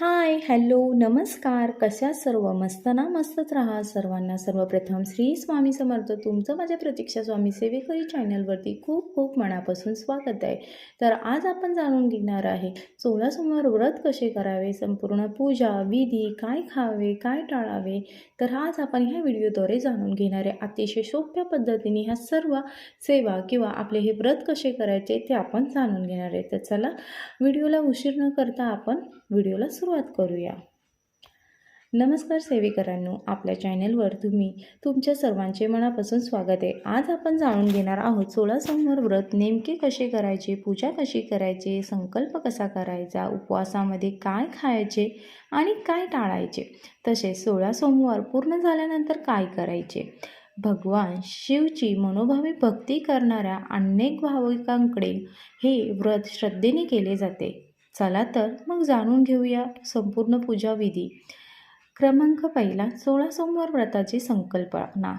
हाय, hello, नमस्कार. कशा सर्व? मस्त ना? मस्तच राहा. सर्वांना सर्वप्रथम श्री स्वामी समर्थ. तुमचं माझ्या प्रतीक्षा स्वामी सेवेकरी चॅनलवरती खूप खूप मनापासून स्वागत आहे. तर आज आपण जाणून घेणार आहे 16 सोमवार व्रत कसे करावे, संपूर्ण पूजा, विधी, काय खावे, काय टाळावे. तर आज आपण ह्या व्हिडिओद्वारे जाणून घेणार आहे. अतिशय सोप्या पद्धतीने ह्या सर्व सेवा किंवा आपले हे व्रत कसे करायचे ते आपण जाणून घेणार आहे. तर चला, व्हिडिओला उशीर न करता आपण व्हिडिओला सुरुवात करूया. नमस्कार सेवेकरांनो, आपल्या चॅनलवर तुमच्या सर्वांचे मनापासून स्वागत आहे. आज आपण जाणून घेणार आहोत 16 सोमवार व्रत नेमके कसे करायचे, पूजा कशी करायची, संकल्प कसा करायचा, उपवासामध्ये काय खायचे आणि काय टाळायचे, तसेच 16 सोमवार पूर्ण झाल्यानंतर काय करायचे. भगवान शिवची मनोभावे भक्ती करणाऱ्या अनेक भाविकांकडे हे व्रत श्रद्धेने केले जाते. चला तर मग जाणून घेऊया संपूर्ण पूजा विधी. क्रमांक पहिला, 16 सोमवार व्रताची संकल्पना.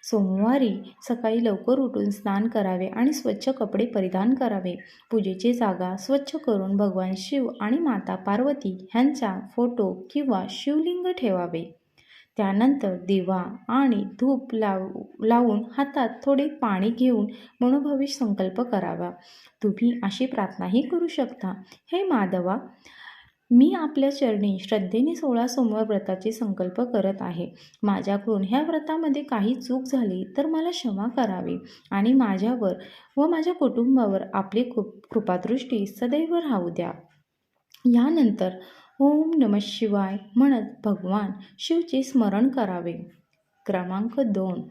सोमवारी सकाळी लवकर उठून स्नान करावे आणि स्वच्छ कपडे परिधान करावे. पूजेची जागा स्वच्छ करून भगवान शिव आणि माता पार्वती ह्यांचा फोटो किंवा शिवलिंग ठेवावे. त्यानंतर दिवा आणि धूप लावून हातात थोडे पाणी घेऊन मनोभावी संकल्प करावा. तुम्ही अशी प्रार्थनाही करू शकता. हे माधवा, मी आपल्या चरणी श्रद्धेने 16 सोमवार व्रताचे संकल्प करत आहे. माझ्याकडून ह्या व्रतामध्ये काही चूक झाली तर मला क्षमा करावी आणि माझ्यावर व माझ्या कुटुंबावर आपली कृपादृष्टी सदैव राहू द्या. यानंतर ओम नमः शिवाय म्हणत भगवान शिवचे स्मरण करावे. क्रमांक 2,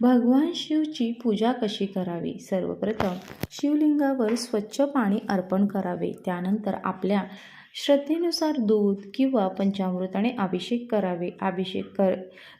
भगवान शिवची पूजा कशी करावी. सर्वप्रथम शिवलिंगावर स्वच्छ पाणी अर्पण करावे. त्यानंतर आपल्या श्रद्धेनुसार दूध किंवा पंचामृताने अभिषेक करावे. अभिषेक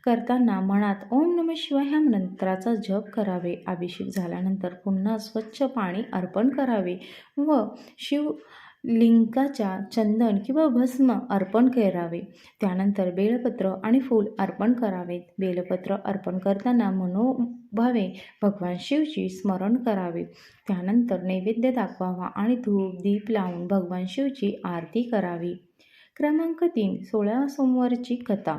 करताना मनात ओम नमः शिवाय ह्या मंत्राचा जप करावे. अभिषेक झाल्यानंतर पुन्हा स्वच्छ पाणी अर्पण करावे व शिवलिंगाच्या चंदन किंवा भस्म अर्पण करावे. त्यानंतर बेलपत्र आणि फूल अर्पण करावेत. बेलपत्र अर्पण करताना मनोभावे भगवान शिवची स्मरण करावे. त्यानंतर नैवेद्य दाखवावा आणि धूप दीप लावून भगवान शिवची आरती करावी. क्रमांक 3, 16 सोमवारची कथा.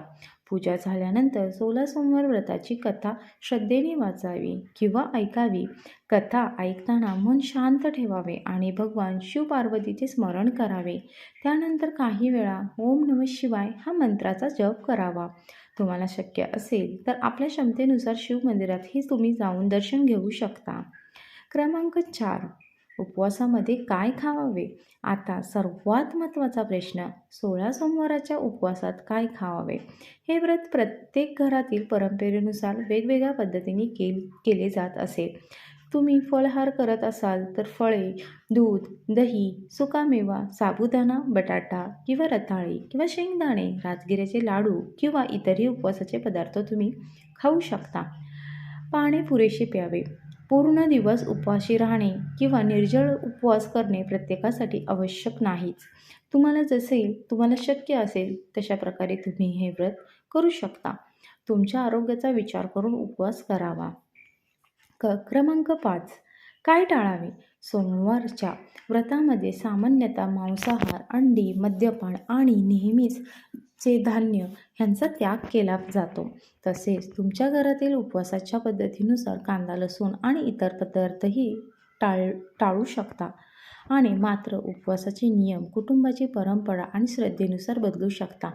पूजा झाल्यानंतर 16 सोमवार व्रताची कथा श्रद्धेने वाचावी किंवा ऐकावी. कथा ऐकताना मन शांत ठेवावे आणि भगवान शिव पार्वतीचे स्मरण करावे. त्यानंतर काही वेळा ओम नमः शिवाय हा मंत्राचा जप करावा. तुम्हाला शक्य असेल तर आपल्या क्षमतेनुसार शिव मंदिरातही तुम्ही जाऊन दर्शन घेऊ शकता. क्रमांक 4, उपवासामध्ये काय खावावे. आता सर्वात महत्त्वाचा प्रश्न, 16 सोमवाराच्या उपवासात काय खावावे. हे व्रत प्रत्येक घरातील परंपरेनुसार वेगवेगळ्या पद्धतीने केले जात असे. तुम्ही फळाहार करत असाल तर फळे, दूध, दही, सुकामेवा, साबुदाणा, बटाटा किंवा रताळी किंवा शेंगदाणे, राजगिऱ्याचे लाडू किंवा इतरही उपवासाचे पदार्थ तुम्ही खाऊ शकता. पाणी पुरेसे प्यावे. पूर्ण दिवस उपवासी राहणे किंवा निर्जळ उपवास करणे प्रत्येकासाठी आवश्यक नाहीच. तुम्हाला शक्य असेल तशा प्रकारे तुम्ही हे व्रत करू शकता. तुमच्या आरोग्याचा विचार करून उपवास करावा. क्रमांक 5, काय टाळावे. सोमवारच्या व्रतामध्ये सामान्यतः मांसाहार, अंडी, मद्यपान आणि नेहमीच चे धान्य ह्यांचा त्याग केला जातो. तसेच तुमच्या घरातील उपवासाच्या पद्धतीनुसार कांदा, लसूण आणि इतर पदार्थही टाळू शकता. आणि मात्र उपवासाचे नियम कुटुंबाची परंपरा आणि श्रद्धेनुसार बदलू शकता.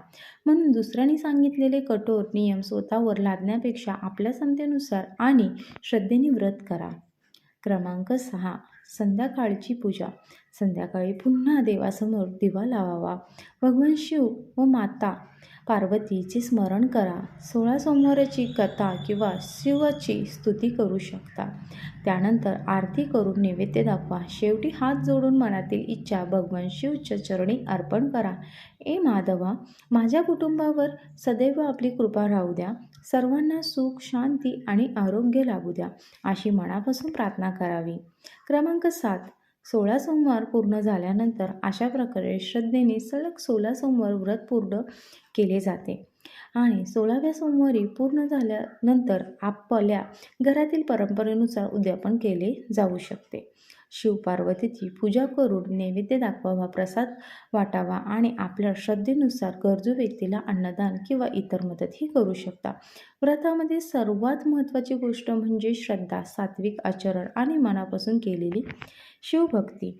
म्हणून दुसऱ्यांनी सांगितलेले कठोर नियम स्वतःवर लादण्यापेक्षा आपल्या क्षमतेनुसार आणि श्रद्धेने व्रत करा. क्रमांक 6, संध्याकाळची पूजा. संध्याकाळी पुन्हा देवासमोर दिवा लावावा. भगवान शिव व माता पार्वतीचे स्मरण करा. 16 सोमवाराची कथा किंवा शिवाची स्तुती करू शकता. त्यानंतर आरती करून नैवेद्य दाखवा. शेवटी हात जोडून मनातील इच्छा भगवान शिवच्या चरणी अर्पण करा. ए माधवा, माझ्या कुटुंबावर सदैव आपली कृपा राहू द्या. सर्वांना सुख, शांती आणि आरोग्य लाभू द्या, अशी मनापासून प्रार्थना करावी. क्रमांक 7, 16 सोमवार पूर्ण झाल्यानंतर अशा प्रकारे श्रद्धेने सलग 16 सोमवार व्रत पूर्ण केले जाते आणि 16व्या सोमवारी पूर्ण झाल्यानंतर आपल्या घरातील परंपरेनुसार उद्यापन केले जाऊ शकते. शिवपार्वतीची पूजा करून नैवेद्य दाखवावा, प्रसाद वाटावा आणि आपल्या श्रद्धेनुसार गरजू व्यक्तीला अन्नदान किंवा इतर मदतही करू शकता. व्रतामध्ये सर्वात महत्त्वाची गोष्ट म्हणजे श्रद्धा, सात्विक आचरण आणि मनापासून केलेली शिवभक्ती.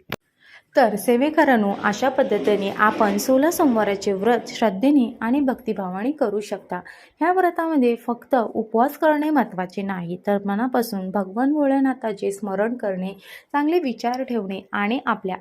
तर सेवेकरांनो, अशा पद्धतीने आपण 16 सोमवाराचे व्रत श्रद्धेने आणि भक्तिभावाने करू शकता. ह्या व्रतामध्ये फक्त उपवास करणे महत्त्वाचे नाही, तर मनापासून भगवान भोलेनाथाचे स्मरण करणे, चांगले विचार ठेवणे आणि आपल्या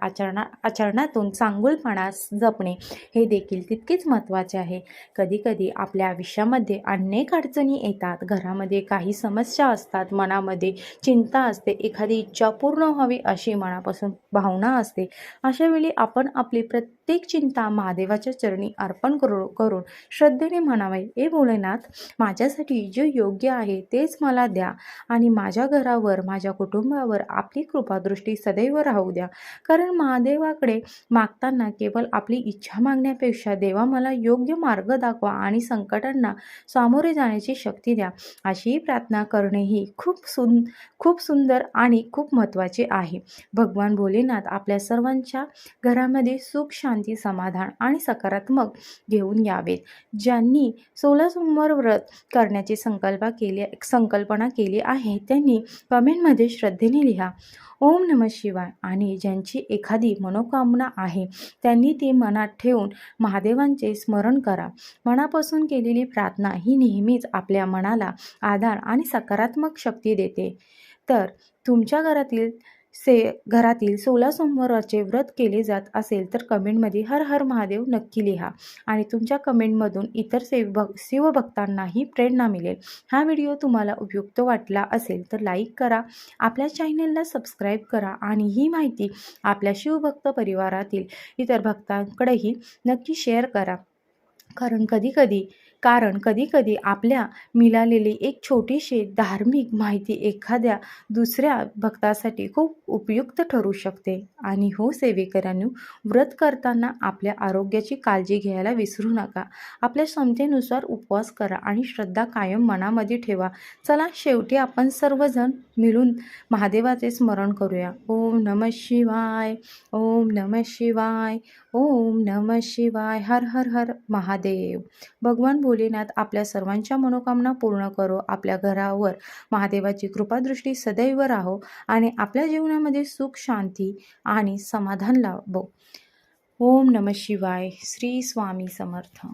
आचरणातून चांगुलपणा जपणे हे देखील तितकेच महत्त्वाचे आहे. कधीकधी आपल्या आयुष्यामध्ये अनेक अडचणी येतात, घरामध्ये काही समस्या असतात, मनामध्ये चिंता असते, एखादी इच्छा पूर्ण व्हावी अशी मनापासून भावना असते. अशा वेळी आपण आपली प्रत्येक चिंता महादेवाच्या चरणी अर्पण करून श्रद्धेने म्हणावे, ए भोलेनाथ, माझ्यासाठी जे योग्य आहे तेच मला द्या आणि माझ्या घरावर, माझ्या कुटुंबावर आपली कृपादृष्टी सदैव राहू द्या. कारण महादेवाकडे मागताना केवळ आपली इच्छा मागण्यापेक्षा देवा मला योग्य मार्ग दाखवा आणि संकटांना सामोरे जाण्याची शक्ती द्या, अशी प्रार्थना करणेही खूप सुंदर आणि खूप महत्त्वाचे आहे. भगवान भोलेनाथ आपल्या सर्वांच्या घरामध्ये सुख, शांती, समाधान आणि सकारात्मक घेऊन यावेत. ज्यांनी 16 सोमवार व्रत करण्याची संकल्पना केली आहे त्यांनी कमेंटमध्ये श्रद्धेने लिहा ओम नमः शिवाय आणि ज्यांची एखादी मनोकामना आहे त्यांनी ती मनात ठेवून महादेवांचे स्मरण करा. मनापासून केलेली प्रार्थना ही नेहमीच आपल्या मनाला आधार आणि सकारात्मक शक्ती देते. तर तुमच्या घरातील 16 सोमवाराचे व्रत केले जात असेल तर कमेंटमध्ये हर हर महादेव नक्की लिहा आणि तुमच्या कमेंटमधून इतर शिवभक्तांनाही प्रेरणा मिळेल. हा व्हिडिओ तुम्हाला उपयुक्त वाटला असेल तर लाईक करा, आपल्या चॅनलला सबस्क्राईब करा आणि ही माहिती आपल्या शिवभक्त परिवारातील इतर भक्तांकडेही नक्की शेअर करा. कारण कधीकधी आपल्या मिळालेली एक छोटीशी धार्मिक माहिती एखाद्या दुसऱ्या भक्तासाठी खूप उपयुक्त ठरू शकते. आणि हो सेवेकरांनो, व्रत करताना आपल्या आरोग्याची काळजी घ्यायला विसरू नका. आपल्या क्षमतेनुसार उपवास करा आणि श्रद्धा कायम मनामध्ये ठेवा. चला, शेवटी आपण सर्वजण मिळून महादेवाचे स्मरण करूया. ओम नमः शिवाय, ओम नमः शिवाय, ओम नमः शिवाय, हर हर हर महादेव. भगवान भोलेनाथ आपल्या सर्वांच्या मनोकामना पूर्ण करो, आपल्या घरावर महादेवाची कृपादृष्टी सदैव राहो आणि आपल्या जीवनामध्ये सुख, शांती आणि समाधान लाभो. ओम नमः शिवाय. श्री स्वामी समर्थ.